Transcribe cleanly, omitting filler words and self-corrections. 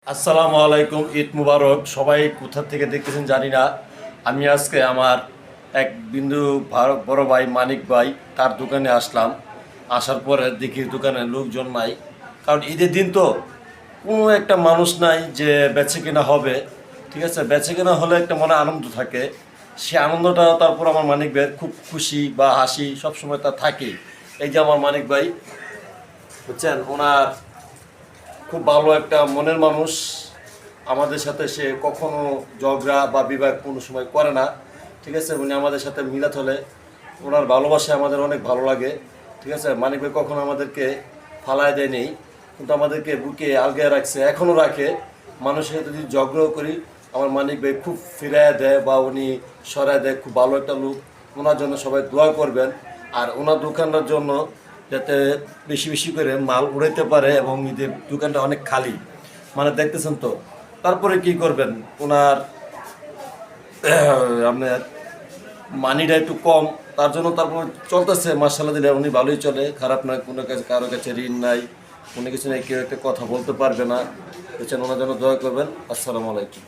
আসসালামু আলাইকুম, ঈদ মুবারক। সবাই কোথা থেকে দেখতেছেন জানি না। আমি আজকে আমার এক বিন্দু বড় ভাই মানিক ভাই তার দোকানে আসলাম। আসার পরে দেখি দোকানে লোকজন নাই, কারণ ঈদের দিন তো কোনো একটা মানুষ নাই যে বেচে কেনা হবে। ঠিক আছে, বেচে কেনা হলে একটা মনে আনন্দ থাকে, সে আনন্দটা তারপর আমার মানিক ভাইয়ের খুব খুশি বা হাসি সবসময় তার থাকে। এই যে আমার মানিক ভাই, বুঝছেন, ওনার খুব ভালো একটা মনের মানুষ। আমাদের সাথে সে কখনো ঝগড়া বা বিবাদ কোনো সময় করে না। ঠিক আছে, উনি আমাদের সাথে মিলাত হলে ওনার ভালোবাসা আমাদের অনেক ভালো লাগে। ঠিক আছে, মানিক ভাই কখনো আমাদেরকে ফালায় দেয় নেই, কিন্তু আমাদেরকে বুকে আলগা রাখছে, এখনও রাখে। মানুষের সাথে যদি ঝগড়াও করি, আমার মানিক ভাই খুব ফিরায় দেয় বা উনি সরায় দেয়। খুব ভালো একটা লোক। ওনার জন্য সবাই দোয়া করবেন, আর ওনার দোকানটার জন্য যাতে বেশি বেশি করে মাল উড়াইতে পারে এবং ঈদের দোকানটা অনেক খালি, মানে দেখতেছেন তো। তারপরে কি করবেন, ওনার আপনার মানিটা একটু কম, তার জন্য তারপর চলতেছে মার্শাল্লাহ দিলে উনি ভালোই চলে, খারাপ নয়। কোনো কাছে কারো কাছে ঋণ নাই, কোনো কিছু নেই, কেউ একটা কথা বলতে পারবে না। বুঝছেন, ওনার জন্য দোয়া করবেন। আসসালামু আলাইকুম।